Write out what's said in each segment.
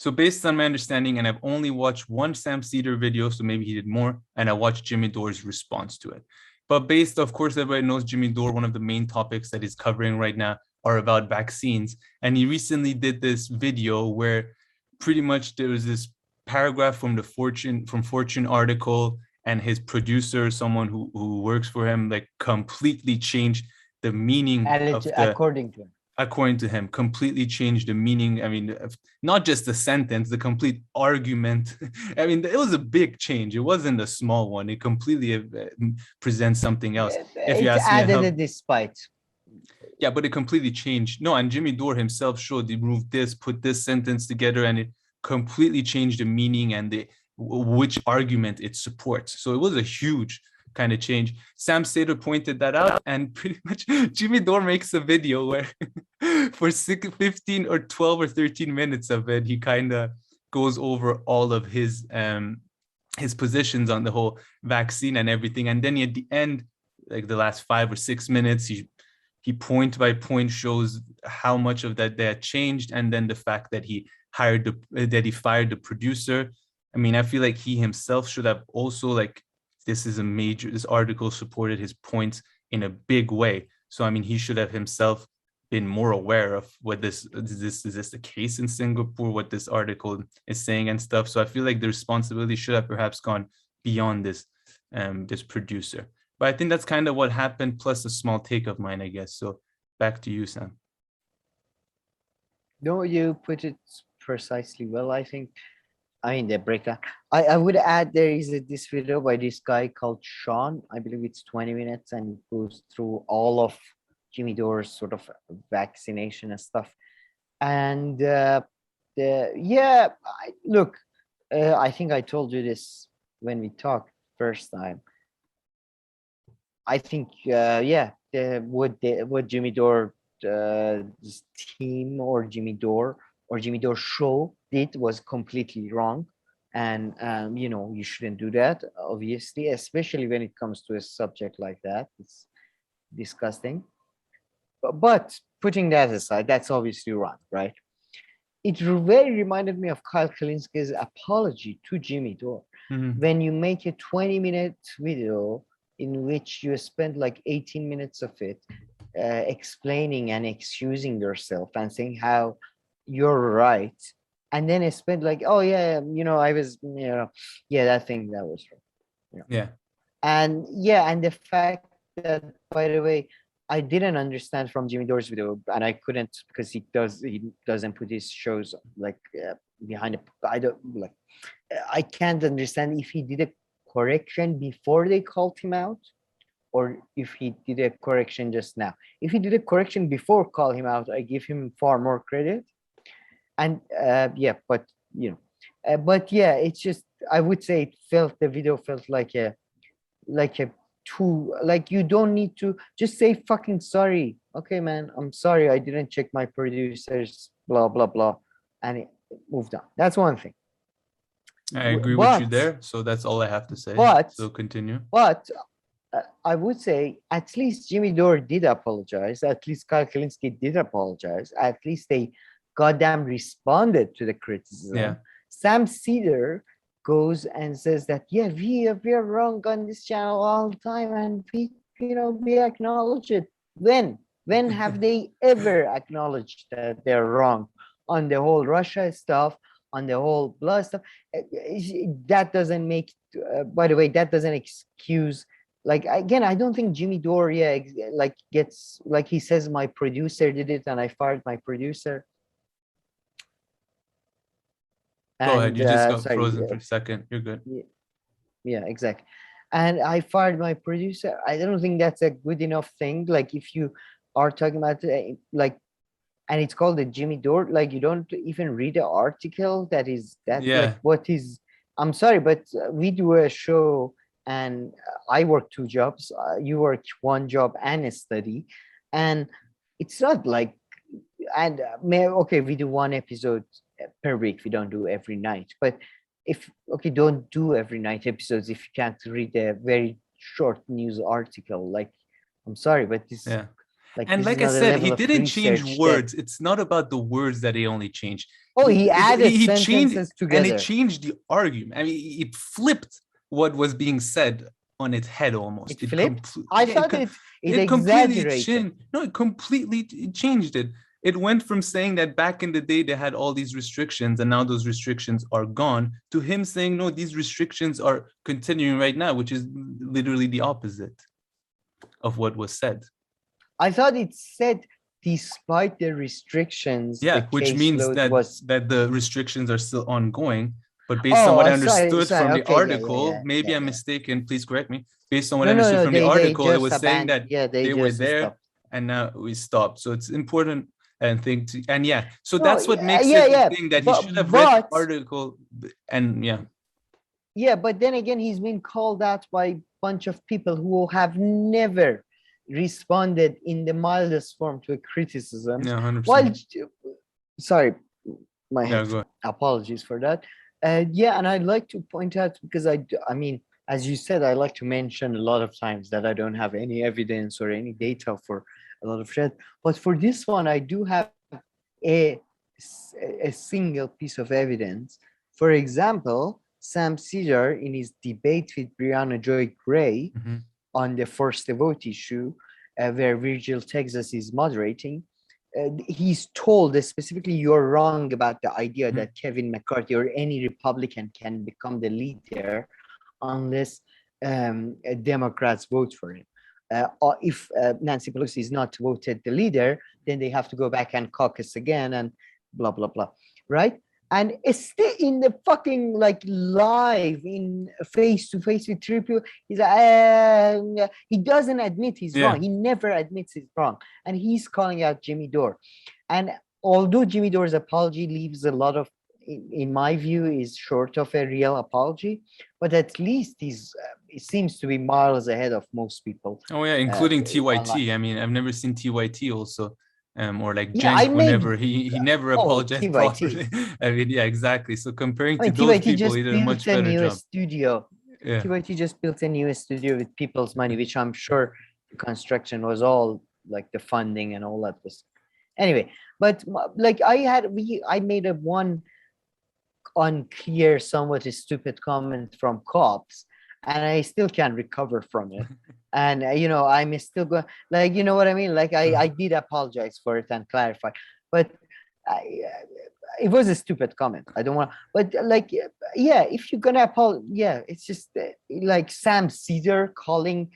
So based on my understanding, and I've only watched one Sam Seder video, so maybe he did more, and I watched Jimmy Dore's response to it. But based, of course, everybody knows Jimmy Dore, one of the main topics that he's covering right now are about vaccines. And he recently did this video where pretty much there was this paragraph from the Fortune article, and his producer, someone who works for him, like completely changed the meaning of the, according to him, completely changed the meaning. I mean, not just the sentence, the complete argument. I mean, it was a big change. It wasn't a small one. It completely presents something else. If you ask me, it despite. Yeah, but it completely changed. No, and Jimmy Dore himself showed he moved this, put this sentence together, and it completely changed the meaning and which argument it supports. So it was a huge kind of change. Sam Seder pointed that out, and pretty much Jimmy Dore makes a video where for 15 or 12 or 13 minutes of it, he kind of goes over all of his positions on the whole vaccine and everything. And then at the end, like the last 5 or 6 minutes, he point by point shows how much of that they had changed, and then the fact that he fired the producer. I mean, I feel like he himself should have also, like, this article supported his points in a big way. So, I mean, he should have himself been more aware of what is this the case in Singapore, what this article is saying and stuff. So I feel like the responsibility should have perhaps gone beyond this producer. But I think that's kind of what happened, plus a small take of mine, I guess. So back to you, Sam. No, you put it precisely well, I think. I mean, the breakdown. I would add there is this video by this guy called Sean. I believe it's 20 minutes, and it goes through all of Jimmy Dore's sort of vaccination and stuff. And I think I told you this when we talked first time. I think, what Jimmy Dore team or Jimmy Dore show did was completely wrong, and you shouldn't do that, obviously, especially when it comes to a subject like that. It's disgusting. But putting that aside, that's obviously wrong, right? It very reminded me of Kyle Kalinski's apology to Jimmy Dore. When you make a 20-minute video in which you spend like 18 minutes of it explaining and excusing yourself and saying how you're right, and then I spent like, oh yeah, I was, that thing that was wrong. And the fact that, by the way, I didn't understand from Jimmy Dore's video, and I couldn't, because he doesn't put his shows like behind it. I can't understand if he did a correction before they called him out, or if he did a correction just now. If he did a correction before call him out, I give him far more credit. And it's just, I would say the video felt like a you don't need to just say fucking sorry. Okay, man, I'm sorry, I didn't check my producers, blah blah blah, and it moved on. That's one thing. I agree with you there. So that's all I have to say. So continue. But I would say at least Jimmy Dore did apologize. At least Kyle Kalinski did apologize. At least they goddamn responded to the criticism. Yeah. Sam Seder goes and says that, we are wrong on this channel all the time, and we acknowledge it. When have they ever acknowledged that they're wrong on the whole Russia stuff, on the whole blood stuff? That doesn't make, by the way, that doesn't excuse, like, again, I don't think Jimmy Dore gets, like, he says my producer did it and I fired my producer. Go ahead. You just got frozen for a second. You're good. Yeah, exactly. And I fired my producer. I don't think that's a good enough thing. Like, if you are talking about and it's called the Jimmy Dore, like, you don't even read the article that is that. Yeah. Like, what is? I'm sorry, but we do a show, and I work 2 jobs. You work 1 job and a study, and it's not like. And we do 1 episode per week. We don't do every night, but don't do every night episodes if you can't read a very short news article. Like, I'm sorry, but this. Yeah. Like And this is like I not a said, level he of didn't change research that. words. It's not about the words that he only changed. Oh, he added He changed, sentences and it together. changed the argument. I mean, it flipped what was being said on its head almost. It flipped. I Yeah, thought it it completely exaggerated. changed. No, it completely changed it. It went from saying that back in the day they had all these restrictions and now those restrictions are gone, to him saying, no, these restrictions are continuing right now, which is literally the opposite of what was said. I thought it said despite the restrictions, Yeah, the which means caseload was. that the restrictions are still ongoing. But based on what I Sorry, understood from sorry. the Okay, article, maybe I'm yeah. mistaken, please correct me. Based on what I No, no, understood no. from the They article, it just was saying abandoned. that Yeah, they they were just there stopped. and now we stopped. So it's important and thing to, and yeah, so No, that's what makes yeah, it the yeah. thing that he But should have read the but article and yeah. yeah, but then again, he's been called out by a bunch of people who have never responded in the mildest form to a criticism. Yeah, 100%. While, sorry, my Yeah, head. go ahead. Apologies for that. Yeah, and I'd like to point out because I mean, as you said, I like to mention a lot of times that I don't have any evidence or any data for a lot of shit. But for this one, I do have a a single piece of evidence. For example, Sam Seder in his debate with Brianna Joy Gray on the first vote issue, where Virgil Texas is moderating, he's told that specifically you're wrong about the idea that Kevin McCarthy or any Republican can become the leader unless Democrats vote for him. Or if Nancy Pelosi is not voted the leader, then they have to go back and caucus again and blah, blah, blah. Right? And it's still in the fucking like live in face to face with people. He's like, he doesn't admit he's wrong. He never admits he's wrong. And he's calling out Jimmy Dore. And although Jimmy Dore's apology leaves a lot of, in my view, is short of a real apology, but at least he's it seems to be miles ahead of most people. Oh yeah, including TYT. Online. I mean, I've never seen TYT also. Or like Yeah, Cenk, whenever he never apologized TYT. properly. I mean, yeah, exactly. So comparing to I mean, those TYT people, just he did a built much a better new job. studio. Yeah. TYT just built a new studio with people's money, which I'm sure the construction was all like the funding and all that was. Anyway, but like I made a one unclear, somewhat stupid comment from cops, and I still can't recover from it. And you know, I'm still going, like, you know what I mean? Like I did apologize for it and clarify, but it was a stupid comment. I don't want, but like, yeah, if you're gonna apologize, yeah, it's just like Sam Seder calling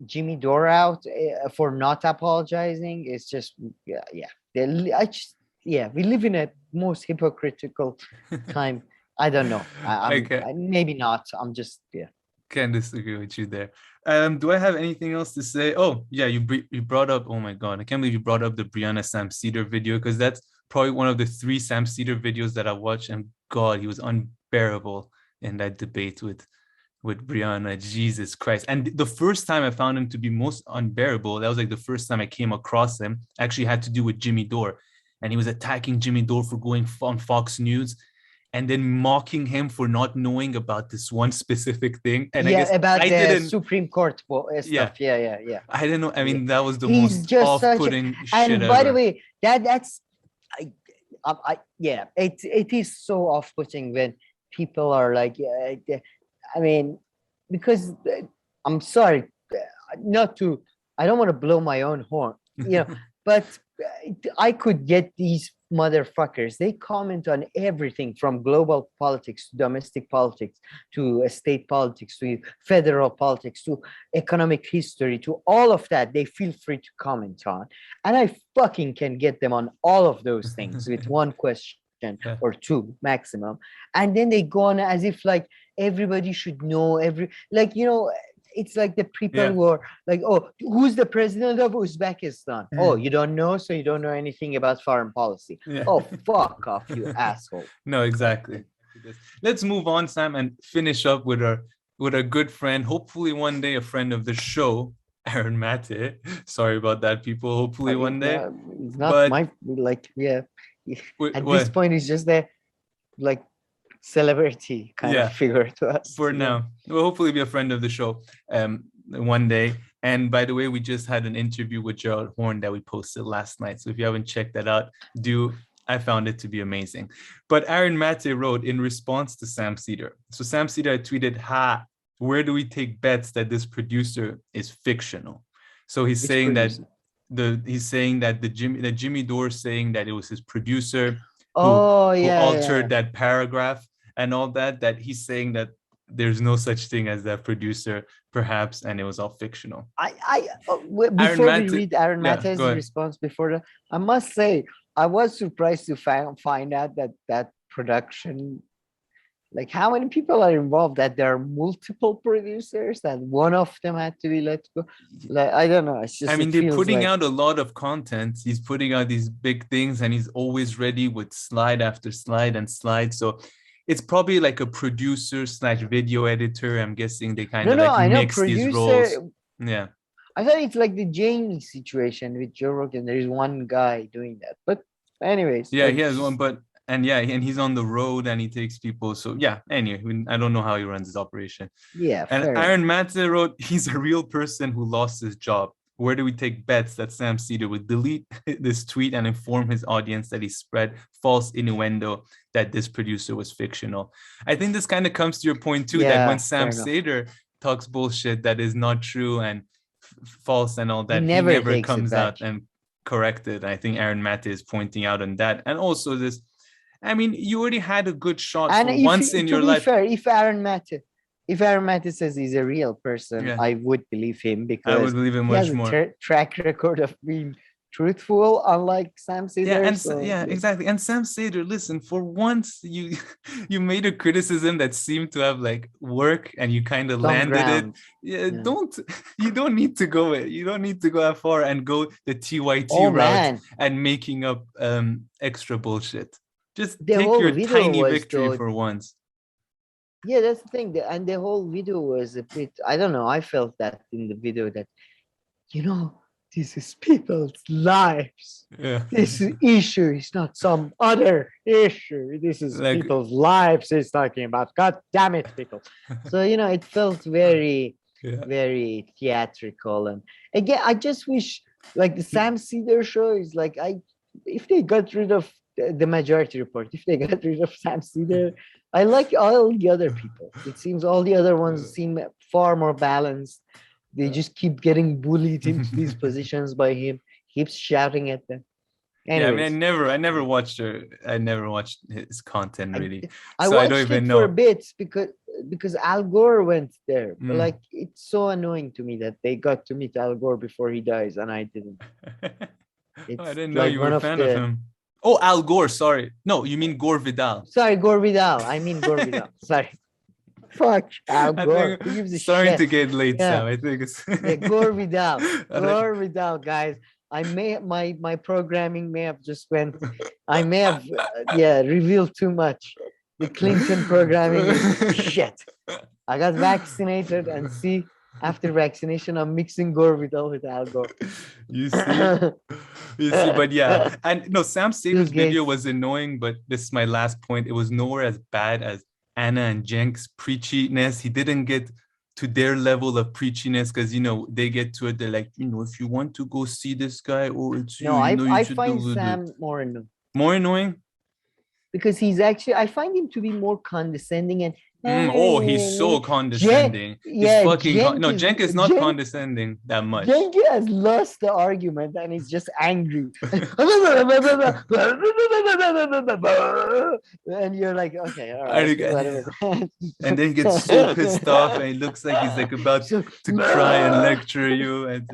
Jimmy Dore out for not apologizing. It's just, yeah, we live in a most hypocritical time. I don't know. Maybe not. I'm just, Can't disagree with you there. Do I have anything else to say? Oh yeah, you brought up, oh my god, I can't believe you brought up the Brianna Sam Seder video, because that's probably one of the 3 Sam Seder videos that I watched, and god, he was unbearable in that debate with Brianna. Jesus Christ. And the first time I found him to be most unbearable, that was like the first time I came across him, actually had to do with Jimmy Dore, and he was attacking Jimmy Dore for going on Fox News and then mocking him for not knowing about this one specific thing. And I guess about I the Supreme Court stuff. Yeah. I didn't know. I mean, that was the He's most just off-putting shit and ever. by the way, that's it is so off-putting when people are like, I mean, because I'm sorry, I don't want to blow my own horn, you know, but I could get these motherfuckers. They comment on everything from global politics to domestic politics to state politics to federal politics to economic history to all of that. They feel free to comment on, and I fucking can get them on all of those things with one question or 2 maximum, and then they go on as if like everybody should know like, you know, it's like the people who are like, oh, who's the president of Uzbekistan? Oh, you don't know, so you don't know anything about foreign policy. Oh, fuck off, you asshole. No, exactly. Let's move on, Sam, and finish up with our good friend, hopefully one day a friend of the show, Aaron Maté. Sorry about that, people. Hopefully one day. It's not my, like, at this point, it's just a like celebrity kind of figure to us. For now, we'll hopefully be a friend of the show one day. And by the way, we just had an interview with Gerald Horn that we posted last night. So if you haven't checked that out, do. I found it to be amazing. But Aaron Maté wrote in response to Sam Seder. So Sam Seder tweeted, where do we take bets that this producer is fictional? So he's Which saying producer? that Jimmy Dore saying that it was his producer who altered that paragraph and all that he's saying that there's no such thing as that producer, perhaps, and it was all fictional. Before we read Aaron Maté's response, before that, I must say, I was surprised to find out that production, like how many people are involved, that there are multiple producers, that one of them had to be let go. Like, I don't know. It's just, they're putting out a lot of content. He's putting out these big things and he's always ready with slide after slide and slide. So it's probably like a producer / video editor. I'm guessing they kind of mix these roles. Yeah. I thought it's like the Jamie situation with Joe Rogan. There is one guy doing that. But anyways. Yeah, he has one, and he's on the road and he takes people. So yeah, anyway, I don't know how he runs his operation. Yeah. And Aaron Maté wrote, he's a real person who lost his job. Where do we take bets that Sam Seder would delete this tweet and inform his audience that he spread false innuendo that this producer was fictional? I think this kind of comes to your point too, that when Sam Seder talks bullshit that is not true and false and all that, he never comes out and correct it. I think Aaron Maté is pointing out on that. And also this, you already had a good shot once in your life. Fair, if Aaron Maté says he's a real person, I would believe him, because I would believe him much more. He has a track record of being truthful, unlike Sam Seder. Exactly. And Sam Seder, listen, for once you made a criticism that seemed to have like work and you kind of landed it. You don't need to go that far and go the TYT route and making up extra bullshit. Just take your tiny victory for once. Yeah, that's the thing. And the whole video was a bit, I don't know, I felt that in the video that, this is people's lives. Yeah. This issue is not some other issue. This is people's lives he's talking about. God damn it, people. So, it felt very, very theatrical. And again, I just wish, like, the Sam Seder show is like, if they got rid of the Majority Report, if they got rid of Sam Seder, I like all the other people. It seems all the other ones seem far more balanced. They just keep getting bullied into these positions by him. Keeps shouting at them. Anyways. Yeah, I never watched his content really. I watched it for a bit because Al Gore went there. But like, it's so annoying to me that they got to meet Al Gore before he dies and I didn't. I didn't know you were a fan of him. Oh, Al Gore, sorry. No, you mean Gore Vidal. Sorry, Gore Vidal. I mean Gore Vidal. Sorry. Fuck Al Gore. Starting to get late, Sam. I think it's Gore Vidal. Gore Vidal, guys. I may my programming may have just went. I may have revealed too much. The Clinton programming is shit. I got vaccinated and see. After vaccination, I'm mixing Gore Vidal with Al Gore. You see, but yeah. And no, Sam Seder's video was annoying, but this is my last point. It was nowhere as bad as Anna and Cenk's preachiness. He didn't get to their level of preachiness because, they get to it. They're like, if you want to go see this guy, it's you. I find Sam more annoying. More annoying? Because I find him to be more condescending and he's so condescending. Cenk is not condescending that much. Cenk has lost the argument and he's just angry. And you're like, okay, all right. And then he gets so pissed off and he looks like he's like about to cry and lecture you. And